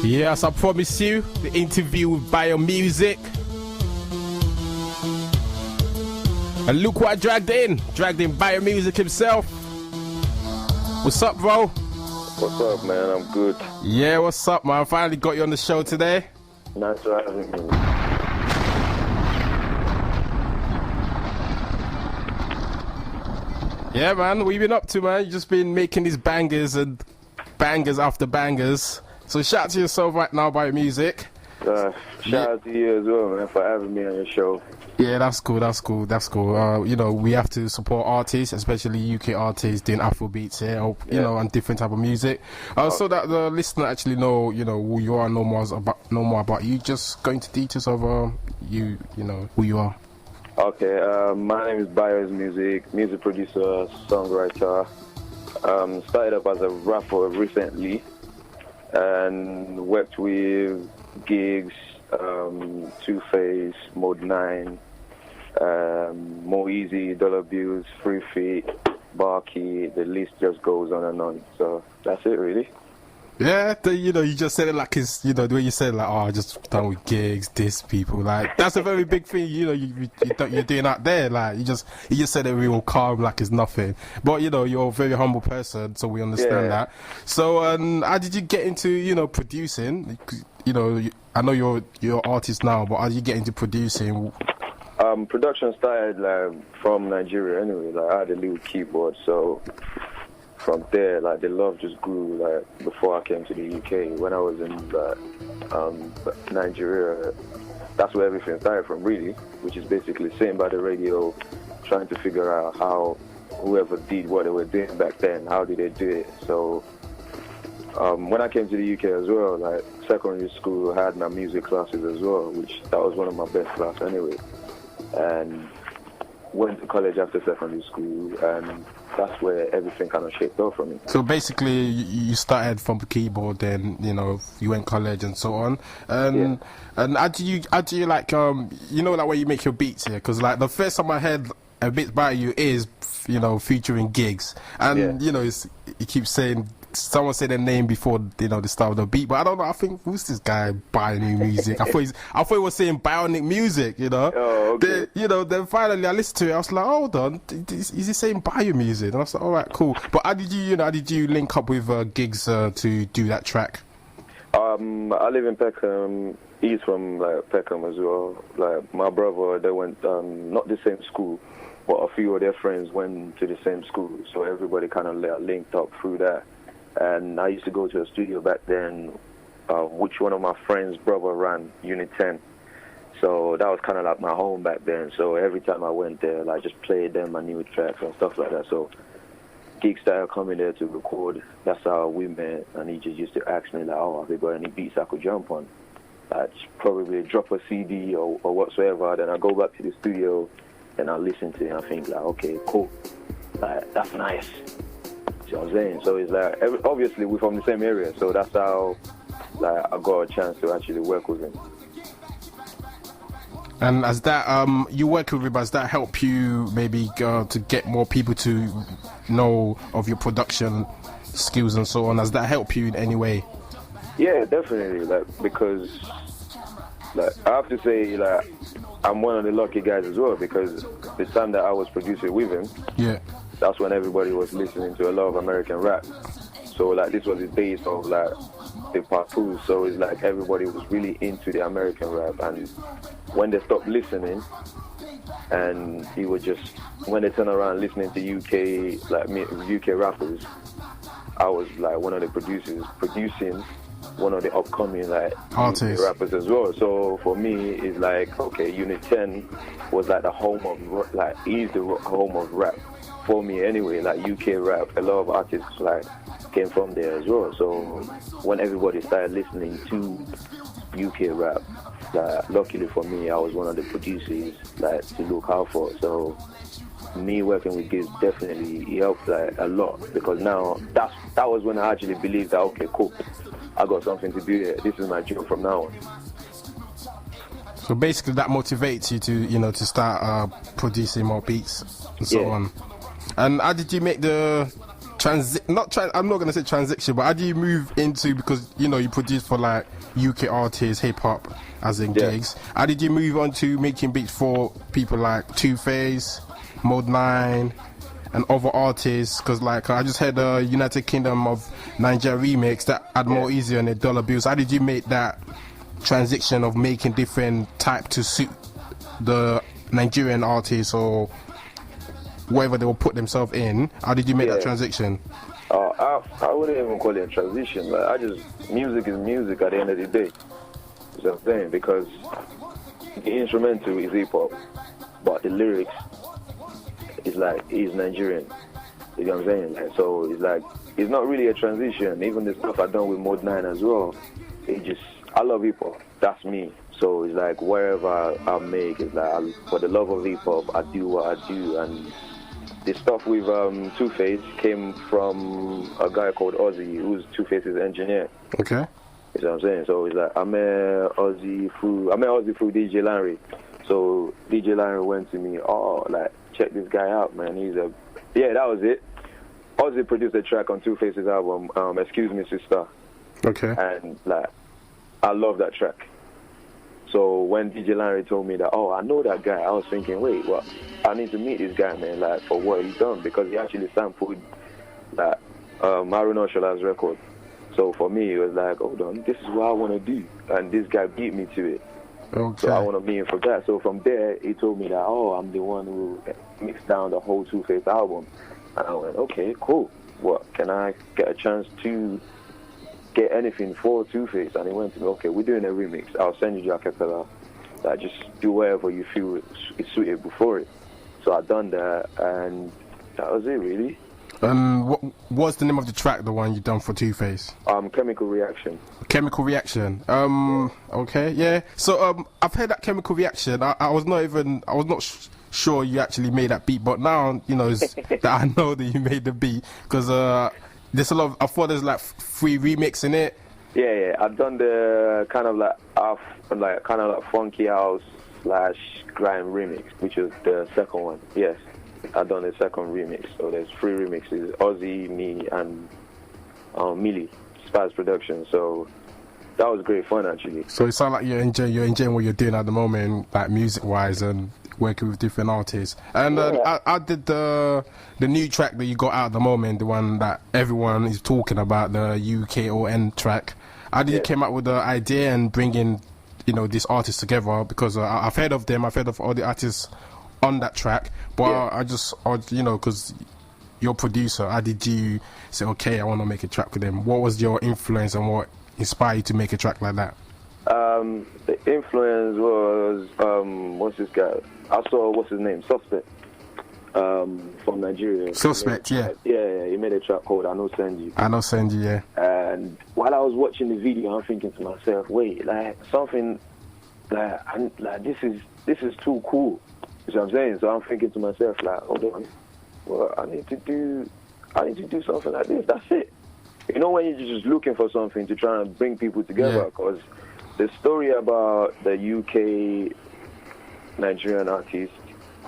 Yes, I promise you, the interview with Bayoz. And look what I dragged in Bayoz himself. What's up, bro? What's up, man? I'm good. Yeah, what's up, man? I finally got you on the show today. Nice for having me. Yeah, man, what you been up to, man? You just been making these bangers and bangers after bangers. So shout out to yourself right now, Bayoz. Shout out to you as well, man, for having me on your show. Yeah, that's cool. You know, we have to support artists, especially UK artists doing afrobeats here, you know, and different type of music. So that the listener actually know, you know, who you are, know more about you. Just go into details of you know, who you are. Okay, my name is bayoz, music producer, songwriter. Started up as a rapper recently and worked with Gigs, Tuface, Mode 9, More Easy, Dola, billz, Free Feet, Barkey, the list just goes on and on. So that's it, really. Yeah, you know, you just said it like it's, you know, the way you said it, like, oh, I just done with Gigs, this people, like, that's a very big thing, you know, you're doing out there, like, you just said it real calm, like it's nothing. But, you know, you're a very humble person, so we understand that. So, how did you get into, you know, producing? You know, I know you're an artist now, but how did you get into producing? Production started, like, from Nigeria anyway, like, I had a little keyboard, so from there, like, the love just grew, like, before I came to the UK. When I was in Nigeria, that's where everything started from, really, which is basically sitting by the radio, trying to figure out how whoever did what they were doing back then, how did they do it. So when I came to the UK as well, like, secondary school, I had my music classes as well, which that was one of my best classes anyway. And went to college after secondary school, and that's where everything kind of shaped off for me. So basically, you started from the keyboard, then, you know, you went college and so on. And how do you like, you know, like, where you make your beats here? Because, like, the first time I heard a bit by you is, you know, featuring Gigs. And, you know, you keep saying, someone said their name before, you know, the start of the beat, but I don't know, I think, who's this guy Bionic Music? I thought he was saying Bionic Music, you know? Oh, okay. Then finally I listened to it, I was like, hold on, is he saying Bio Music? And I was like, alright, cool. But how did you link up with Gigs to do that track? I live in Peckham. He's from, like, Peckham as well. Like, my brother, they went, not the same school, but a few of their friends went to the same school, so everybody kind of linked up through that. And I used to go to a studio back then, which one of my friends' brother ran, Unit 10. So that was kind of like my home back then. So every time I went there, like, just played them my new tracks and stuff like that. So Gigs started coming there to record. That's how we met. And he just used to ask me, like, oh, have you got any beats I could jump on? Like, probably drop a CD or whatsoever. Then I go back to the studio and I listen to it and I think, like, okay, cool. Like, that's nice. You know what I'm saying? So it's like, obviously we're from the same area, so that's how, like, I got a chance to actually work with him. And as that, you work with him, has that help you maybe to get more people to know of your production skills and so on? Has that help you in any way? Yeah, definitely. Like, because, like, I have to say, like, I'm one of the lucky guys as well, because the time that I was producing with him, that's when everybody was listening to a lot of American rap. So, like, this was the days of, like, the parkour. So it's like everybody was really into the American rap. And when they stopped listening, and he would just, when they turn around listening to UK, like, UK rappers, I was, like, one of the producers producing one of the upcoming, like, artists, rappers as well. So for me, it's like, okay, Unit 10 was like the home of, like, he's the home of rap for me anyway, like UK rap. A lot of artists, like, came from there as well. So when everybody started listening to UK rap, like, luckily for me, I was one of the producers, like, to look out for. So me working with Giz definitely helped, like, a lot, because now that was when I actually believed that, okay, cool, I got something to do here. This is my job from now on. So basically that motivates you to, you know, to start producing more beats and so on. And how did you make the I'm not gonna say transition, but how do you move into, because you know you produce for like UK artists, hip hop, as in gigs. How did you move on to making beats for people like Tuface, Mode 9, and other artists? Because like I just heard the United Kingdom of Nigeria remix that had more easier on the dollar bills. How did you make that transition of making different type to suit the Nigerian artists or whatever they will put themselves in? How did you make that transition? I wouldn't even call it a transition. Like, music is music at the end of the day. You know what I'm saying? Because the instrumental is hip hop, but the lyrics is Nigerian. You know what I'm saying? Like, so it's like, it's not really a transition. Even the stuff I've done with Mode 9 as well, I love hip hop. That's me. So it's like wherever I make, it's like for the love of hip hop, I do what I do. And the stuff with Tuface came from a guy called Ozzy, who's Tuface's engineer. Okay. You know what I'm saying? So it's like I met Ozzy through DJ Larry. So DJ Larry went to me, like, check this guy out, man. That was it. Ozzy produced a track on Tuface's album, Excuse Me Sister. Okay. And like, I love that track. So when DJ Larry told me that, I know that guy, I was thinking, wait, what? I need to meet this guy, man, like, for what he's done, because he actually sampled that Haruna Oshola's record. So for me, it was like, hold on, this is what I want to do, and this guy beat me to it. Okay. So I want to meet him for that. So from there, he told me that, I'm the one who mixed down the whole Tuface album. And I went, okay, cool. What, can I get a chance to get anything for Tuface? And he went to me, okay, we're doing a remix. I'll send you a cappella. Just do whatever you feel is suitable for it. So I done that, and that was it, really. What's the name of the track, the one you done for Tuface? Chemical Reaction. Chemical Reaction. Okay, yeah. So I've heard that Chemical Reaction. I was not sure you actually made that beat, but now you know that I know that you made the beat, because there's a lot of, I thought there's like free remix in it. Yeah. I've done the kind of like funky house / grime remix, which is the second one. Yes, I've done the second remix. So there's 3 remixes: Ozzy, me, and Millie, Spaz Production. So that was great fun, actually. So it sounds like you're enjoying what you're doing at the moment, like music-wise, and working with different artists. And I did the new track that you got out at the moment, the one that everyone is talking about, the UKON track. How did you came up with the idea and bringing, you know, these artists together? Because I've heard of them, I've heard of all the artists on that track, but you know, because you're a producer, how did you say, okay, I want to make a track with them? What was your influence and what inspired you to make a track like that? The influence was, what's this guy? I saw, what's his name? Suspect. From Nigeria. Suspect, yeah. Yeah, he made a track called I Know Send You. I Know Send You, yeah. And while I was watching the video, I'm thinking to myself, wait, like, something, like this is too cool. You know what I'm saying? So I'm thinking to myself, like, hold on, well, I need to do something like this. That's it. You know, when you're just looking for something to try and bring people together, because the story about the UK Nigerian artist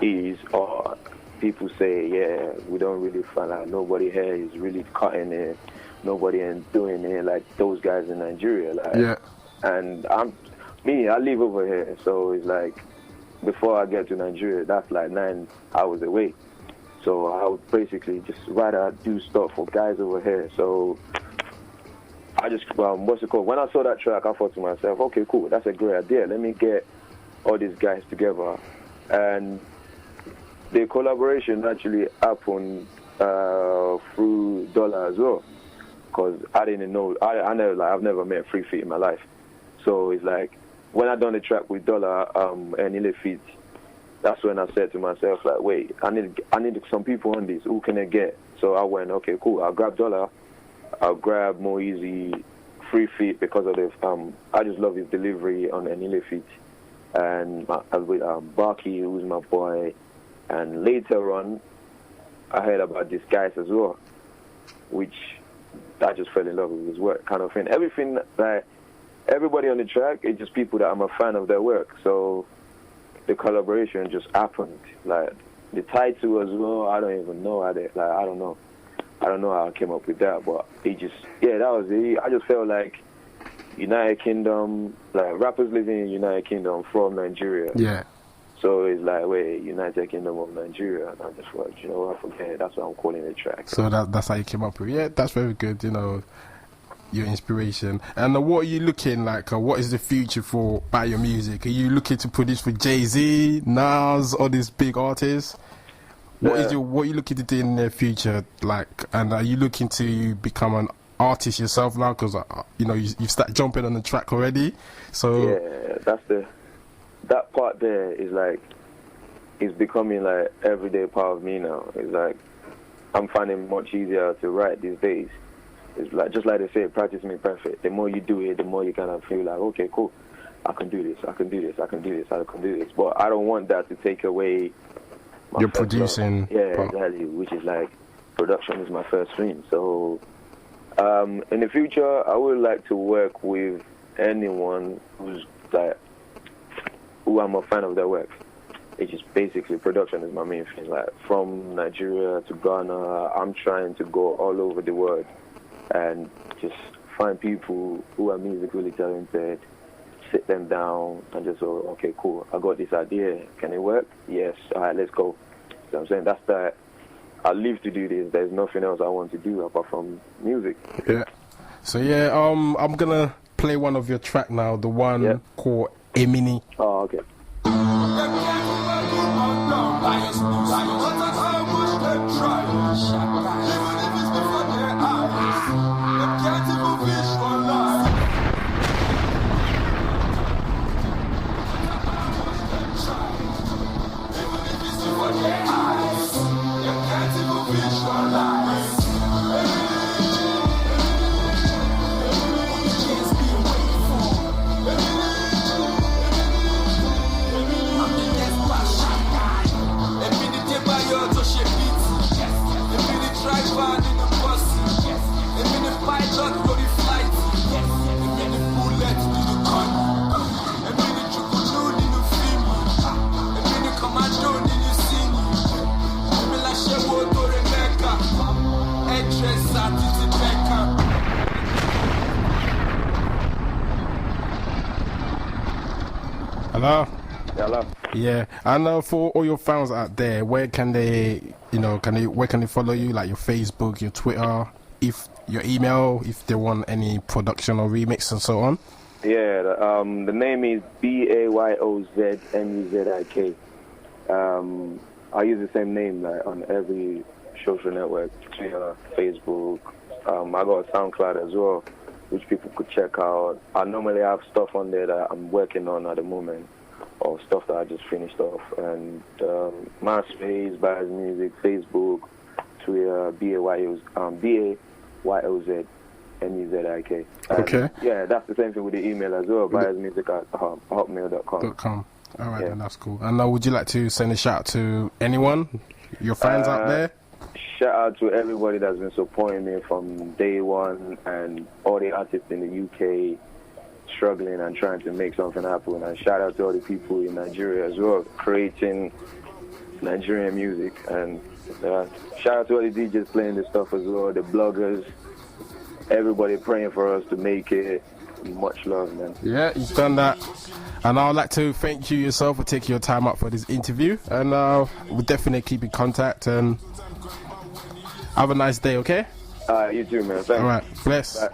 is, people say, we don't really find out, nobody here is really cutting it, nobody ain't doing it like those guys in Nigeria. Like, and I live over here, so it's like, before I get to Nigeria, that's like 9 hours away. So I would basically just rather do stuff for guys over here. So I just, what's it called? When I saw that track, I thought to myself, okay, cool, that's a great idea. Let me get all these guys together. And the collaboration actually happened through Dola as well. Because I didn't know, I've never met Free Feet in my life. So it's like, when I done the track with Dola and Ile Feet, that's when I said to myself, like, wait, I need some people on this. Who can I get? So I went, okay, cool. I'll grab Dola. I'll grab More Easy, Free Feet, because of the I just love his delivery on Ile Feet. And with Barky, who's my boy. And later on, I heard about these guys as well, which I just fell in love with his work, kind of thing. Everything that everybody on the track, it's just people that I'm a fan of their work. So the collaboration just happened. Like the title as well, I don't even know how I don't know. I don't know how I came up with that, but that was it. I just felt like United Kingdom, like rappers living in United Kingdom from Nigeria. Yeah. So it's like, wait, United Kingdom of Nigeria. And I just thought, you know what, forget it. That's what I'm calling the track. So that's how you came up with it. Yeah, that's very good, you know, your inspiration. And what are you looking like? What is the future for about your music? Are you looking to produce for Jay-Z, Nas, all these big artists? What are you looking to do in the future? Like, and are you looking to become an artist yourself now? Because you know you've started jumping on the track already. So yeah, that part there is like, it's becoming like everyday part of me now. It's like I'm finding it much easier to write these days. It's like, just like they say, practice makes perfect. The more you do it, the more you kind of feel like, okay, cool, I can do this, I can do this, I can do this, I can do this. But I don't want that to take away my you're producing. Yeah, exactly. Which is like, production is my first thing. So in the future, I would like to work with anyone who I'm a fan of their work. It's just basically production is my main thing. Like from Nigeria to Ghana, I'm trying to go all over the world and just find people who are musically talented, sit them down and just go, okay, cool, I got this idea. Can it work? Yes. All right, let's go. So I'm saying that's that. I live to do this. There's nothing else I want to do apart from music. Yeah. So yeah, I'm gonna play one of your track now, the one called Emini. Oh, okay. Hello? Hello? Yeah, and for all your fans out there, where can they, where can they follow you? Like your Facebook, your Twitter, if your email, if they want any production or remix and so on? Yeah, the name is BAYOZMUZIK. I use the same name like on every social network, Twitter, Facebook. I got a SoundCloud as well, which people could check out. I normally have stuff on there that I'm working on at the moment, or stuff that I just finished off. And MySpace, bayoz Music, Facebook, Twitter, BAYOZMUZIK. Okay. Yeah, that's the same thing with the email as well, bayozmusic@hotmail.com. All right, then that's cool. And would you like to send a shout out to anyone, your fans out there? Shout out to everybody that's been supporting me from day one, and all the artists in the UK struggling and trying to make something happen. And shout out to all the people in Nigeria as well, creating Nigerian music. And shout out to all the DJs playing this stuff as well, the bloggers, everybody praying for us to make it. Much love, man. Yeah, you've done that. And I'd like to thank you yourself for taking your time out for this interview. And we'll definitely keep in contact and have a nice day, okay? You too, man. Thanks. All right, bless. Bye.